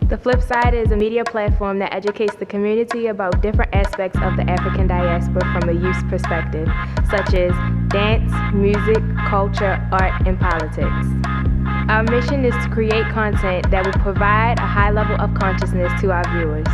The FlipSide is a media platform that educates the community about different aspects of the African diaspora from a youth perspective, such as dance, music, culture, art, and politics. Our mission is to create content that will provide a high level of consciousness to our viewers.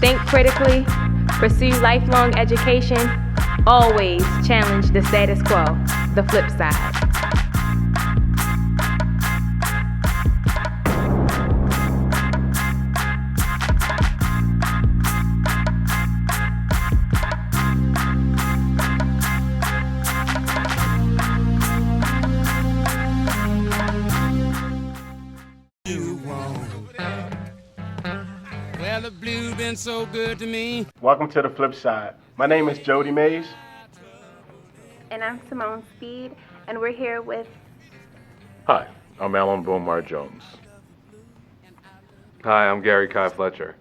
Think critically, pursue lifelong education, always challenge the status quo. The FlipSide. Well, the blue been so good to me. Welcome to the FlipSide. My name is Jody Mays. And I'm Simone Speed, and we're here with... Hi, I'm Alan Bomar Jones. Hi, I'm Gary-Kayi Fletcher.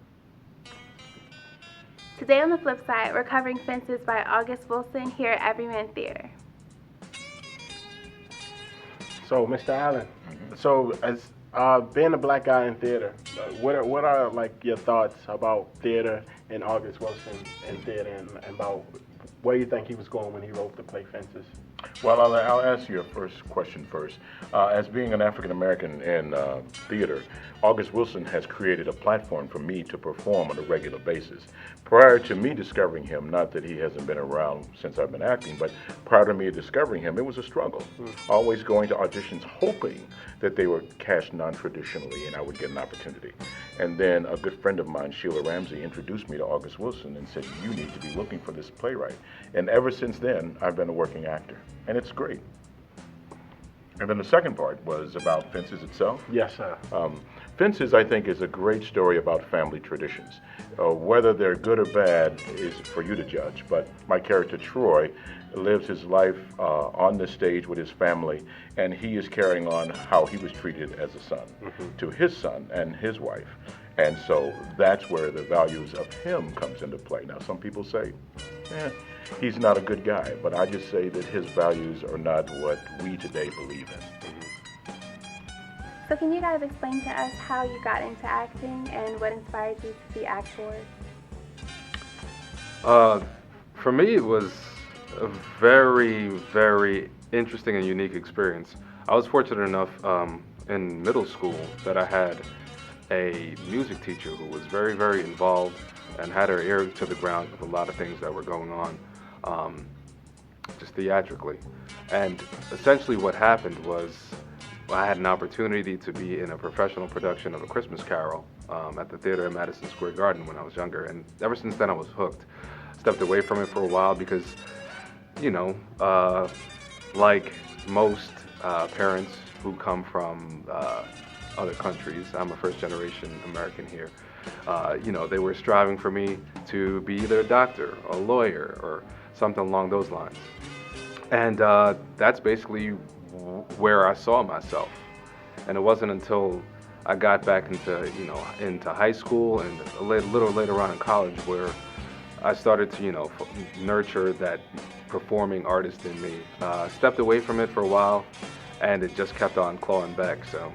Today on the FlipSide, we're covering Fences by August Wilson here at Everyman Theater. So, Mr. Allen, so as being a black guy in theater, what are like your thoughts about theater and August Wilson in theater, and about where you think he was going when he wrote the play Fences? Well, I'll answer your first question first. As being an African American in theater, August Wilson has created a platform for me to perform on a regular basis. Prior to me discovering him, not that he hasn't been around since I've been acting, but prior to me discovering him, it was a struggle. Always going to auditions hoping that they were cast non-traditionally and I would get an opportunity. And then a good friend of mine, Sheila Ramsey, introduced me to August Wilson and said, you need to be looking for this playwright. And ever since then, I've been a working actor. And it's great. And then the second part was about Fences itself. Yes, sir. Fences, I think, is a great story about family traditions. Whether they're good or bad is for you to judge, but my character, Troy, lives his life on the stage with his family, and he is carrying on how he was treated as a son to his son and his wife. And so that's where the values of him comes into play. Now, some people say, he's not a good guy, but I just say that his values are not what we today believe in. So can you guys explain to us how you got into acting and what inspired you to be actors? For me, it was a very, very interesting and unique experience. I was fortunate enough in middle school that I had a music teacher who was very, very involved and had her ear to the ground with a lot of things that were going on, just theatrically. And essentially what happened was I had an opportunity to be in a professional production of A Christmas Carol at the theater in Madison Square Garden when I was younger. And ever since then I was hooked. Stepped away from it for a while because, you know, like most parents who come from other countries, I'm a first-generation American here, you know, they were striving for me to be either a doctor, a lawyer, or something along those lines. And that's basically where I saw myself. And it wasn't until I got back into, you know, into high school and a little later on in college where I started to, you know, nurture that performing artist in me. Stepped away from it for a while, and it just kept on clawing back. So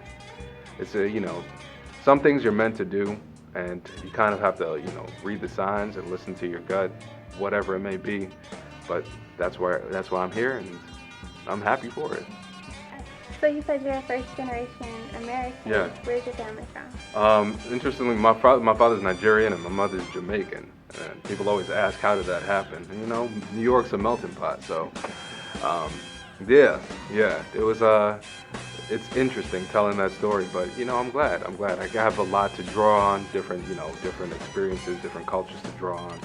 it's a, you know, some things you're meant to do, and you kind of have to, you know, read the signs and listen to your gut, whatever it may be. But that's why I'm here, and I'm happy for it. So you said you're a first-generation American. Yeah. Where's your family from? Interestingly, my father's Nigerian and my mother's Jamaican. And people always ask, how did that happen? And, you know, New York's a melting pot, so yeah, it was it's interesting telling that story, but you know, I'm glad I have a lot to draw on, different experiences, different cultures to draw on,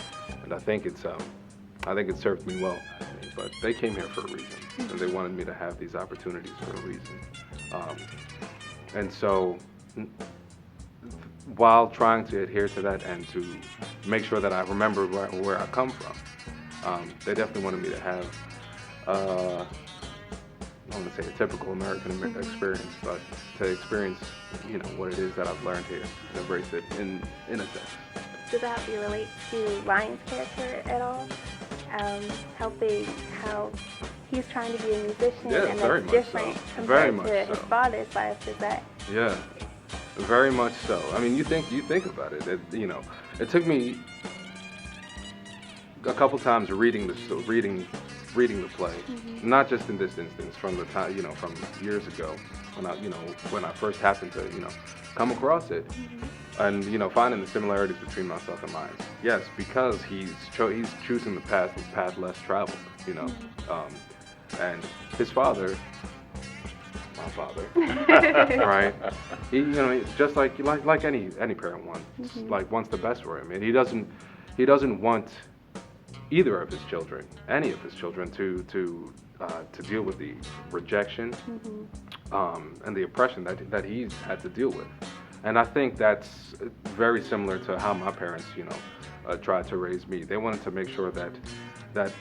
and I think it served me well. But they came here for a reason, and they wanted me to have these opportunities for a reason. And so, while trying to adhere to that and to make sure that I remember where I come from, they definitely wanted me to have, I don't want to say a typical American experience, but to experience, you know, what it is that I've learned here, to embrace it in a sense. Does that help you relate to Lyon's character at all? helping how he's trying to be a musician, Yeah, and very that's much different so. compared Very to much his so. father's life. Is that? Yeah, very much so. I mean, you think about it. It took me a couple times reading the play, not just in this instance, from the time, from years ago when I first happened to come across it, and finding the similarities between myself and Lyons. Yes, because he's choosing the path less traveled, and his father. My father, right? He, just like any parent wants the best for him, and he doesn't want either of his children, any of his children, to deal with the rejection and the oppression that he's had to deal with. And I think that's very similar to how my parents, tried to raise me. They wanted to make sure that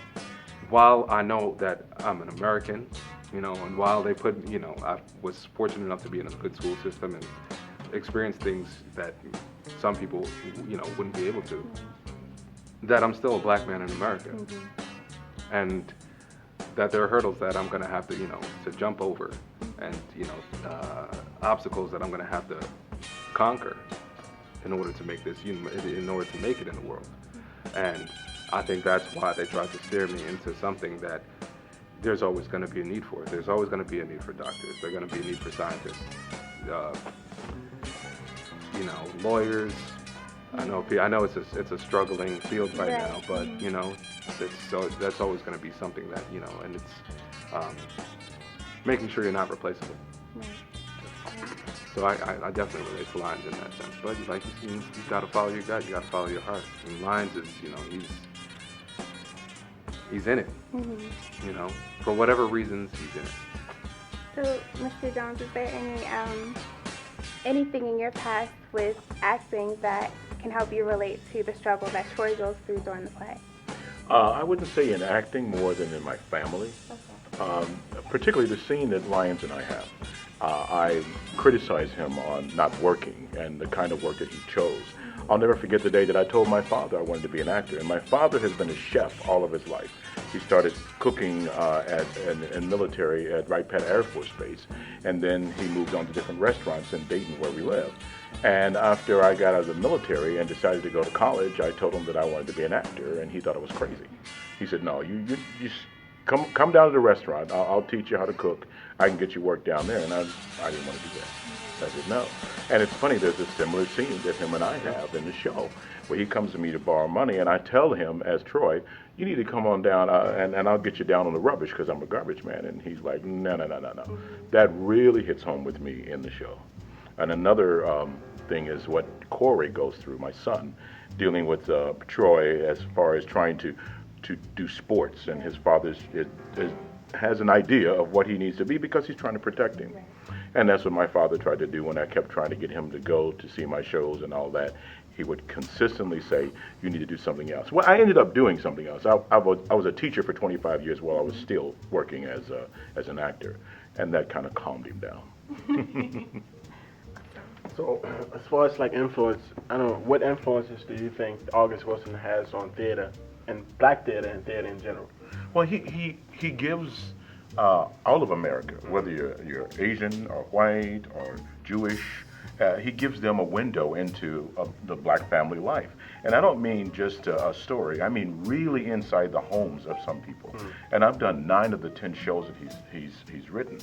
while I know that I'm an American, and while they put, I was fortunate enough to be in a good school system and experience things that some people, wouldn't be able to, that I'm still a black man in America. And that there are hurdles that I'm going to have to, to jump over, and, obstacles that I'm going to have to conquer in order to make this, in order to make it in the world. And I think that's why they tried to steer me into something that there's always going to be a need for. There's always going to be a need for doctors. There's going to be a need for scientists, lawyers. I know it's a struggling field right now, but that's always going to be something that and it's making sure you're not replaceable. So I definitely relate to Lyons in that sense. But like you got to follow your gut. You got to follow your heart. And Lyons is he's in it. For whatever reasons, he's in it. So, Mr. Jones, is there anything in your past with acting that can help you relate to the struggle that Troy goes through during the play? I wouldn't say in acting more than in my family. Okay. Particularly the scene that Lyons and I have. I criticize him on not working and the kind of work that he chose. I'll never forget the day that I told my father I wanted to be an actor. And my father has been a chef all of his life. He started cooking in military at Wright Pat Air Force Base. And then he moved on to different restaurants in Dayton where we live. And after I got out of the military and decided to go to college, I told him that I wanted to be an actor, and he thought it was crazy. He said, no, you come down to the restaurant. I'll teach you how to cook. I can get you work down there. And I didn't want to do that. I said, no. And it's funny, there's a similar scene that him and I have in the show where he comes to me to borrow money, and I tell him as Troy, you need to come on down and I'll get you down on the rubbish because I'm a garbage man. And he's like, no. That really hits home with me in the show. And another thing is what Corey goes through, my son, dealing with Troy as far as trying to do sports, and his father has an idea of what he needs to be because he's trying to protect him. And that's what my father tried to do when I kept trying to get him to go to see my shows and all that. He would consistently say, you need to do something else. Well, I ended up doing something else. I was a teacher for 25 years while I was still working as an actor, and that kind of calmed him down. So, as far as like influence, I don't know, what influences do you think August Wilson has on theater, and black theater and theater in general? Well, he gives all of America, whether you're Asian or white or Jewish, he gives them a window into the black family life. And I don't mean just a story. I mean really inside the homes of some people. And I've done 9 of the 10 shows that he's written.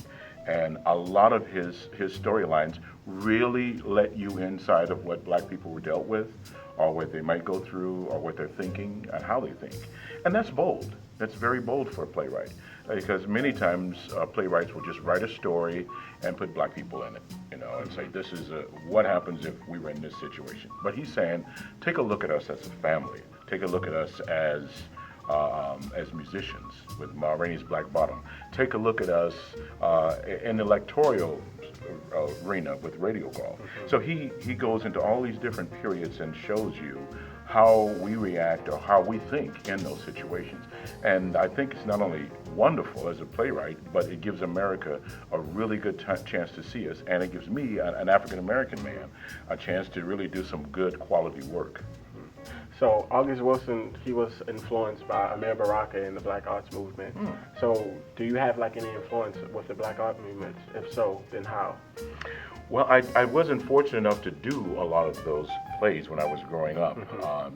And a lot of his storylines really let you inside of what black people were dealt with, or what they might go through, or what they're thinking, and how they think. And that's bold. That's very bold for a playwright. Because many times playwrights will just write a story and put black people in it, and say, this is what happens if we were in this situation. But he's saying, take a look at us as a family. Take a look at us as musicians with Ma Rainey's Black Bottom. Take a look at us in the electoral arena with Radio Call. So he goes into all these different periods and shows you how we react or how we think in those situations. And I think it's not only wonderful as a playwright, but it gives America a really good chance to see us, and it gives me, an African-American man, a chance to really do some good quality work. So August Wilson, he was influenced by Amir Baraka in the Black Arts Movement. So do you have like any influence with the Black Art Movement? If so, then how? Well, I wasn't fortunate enough to do a lot of those plays when I was growing up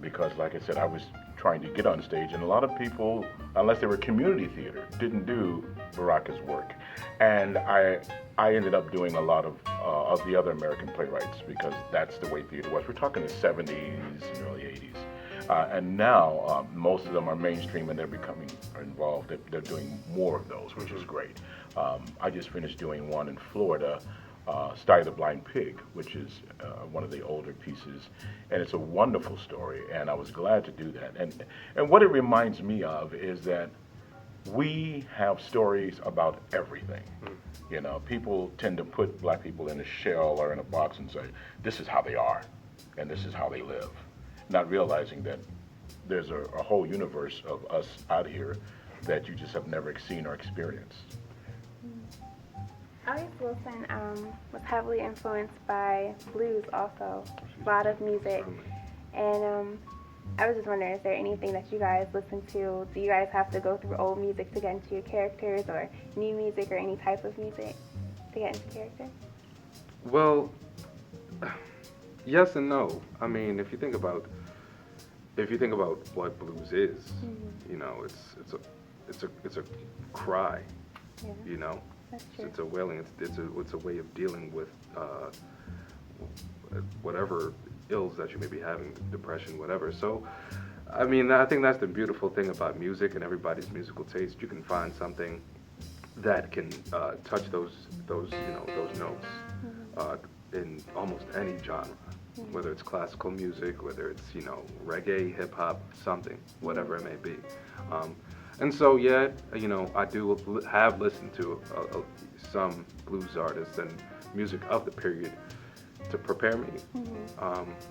because, like I said, I was trying to get on stage, and a lot of people, unless they were community theater, didn't do Baraka's work. And I ended up doing a lot of the other American playwrights because that's the way theater was. We're talking the 70s and early 80s. And now most of them are mainstream and they're becoming involved. They're doing more of those, which is great. I just finished doing one in Florida, Study the Blind Pig, which is one of the older pieces, and it's a wonderful story, and I was glad to do that. And what it reminds me of is that we have stories about everything. You know, people tend to put black people in a shell or in a box and say, this is how they are, and this is how they live, not realizing that there's a whole universe of us out here that you just have never seen or experienced. August Wilson was heavily influenced by blues also, a lot of music. And I was just wondering, is there anything that you guys listen to? Do you guys have to go through old music to get into your characters, or new music or any type of music to get into character? Well, yes and no. I mean, if you think about what blues is, you know, it's a cry, Yeah. you know. That's true. It's a wailing. It's a way of dealing with whatever ills that you may be having, depression, whatever. So, I mean, I think that's the beautiful thing about music and everybody's musical taste. You can find something that can touch those notes in almost any genre, whether it's classical music, whether it's reggae, hip hop, something, whatever it may be. And so, yeah, you know, I do have listened to some blues artists and music of the period to prepare me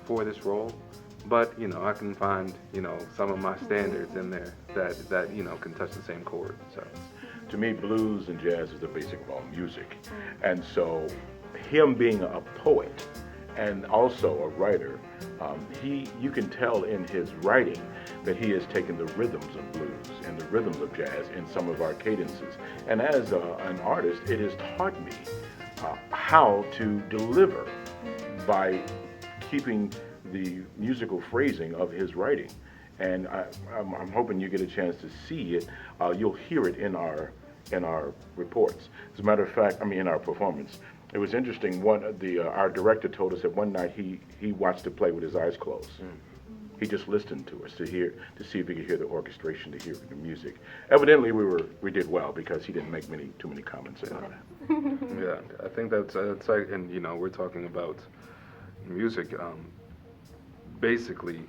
for this role. But, you know, I can find, some of my standards in there that can touch the same chord. So, To me, blues and jazz is the basic of all music. And so him being a poet and also a writer, you can tell in his writing that he has taken the rhythms of blues and the rhythms of jazz in some of our cadences. And as an artist, it has taught me how to deliver by keeping the musical phrasing of his writing. And I'm hoping you get a chance to see it. You'll hear it in our reports. As a matter of fact, in our performance. It was interesting. Our director told us that one night he watched the play with his eyes closed. He just listened to us to see if he could hear the orchestration, to hear the music. Evidently, we did well because he didn't make too many comments about it. yeah, I think that's like, and we're talking about music, basically.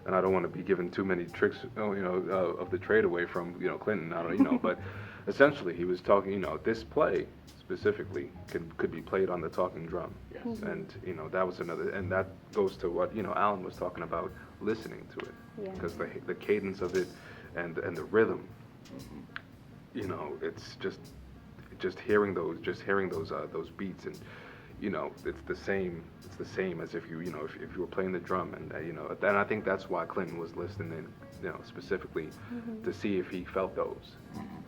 And I don't want to be giving too many tricks, of the trade away from Clinton. I don't, but essentially he was talking. This play specifically could be played on the talking drum. Yes. And that was another, and that goes to what Alan was talking about, listening to it, because the cadence of it and the rhythm. It's just hearing those beats, and it's the same as if you were playing the drum, and and I think that's why Clinton was listening, specifically to see if he felt those,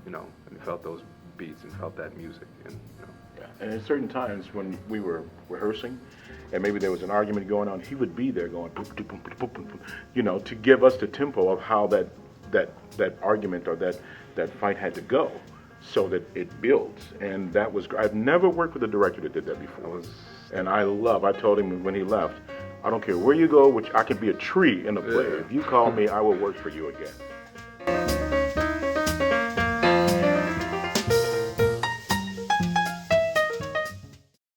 and he felt those beats and felt that music, and Yeah. And at certain times when we were rehearsing, and maybe there was an argument going on, he would be there going, boop, boop, boop, boop, boop, boop, to give us the tempo of how that argument or that fight had to go, so that it builds. And that was, I've never worked with a director that did that before. And I told him when he left, I don't care where you go, which I could be a tree in the play. If you call me, I will work for you again.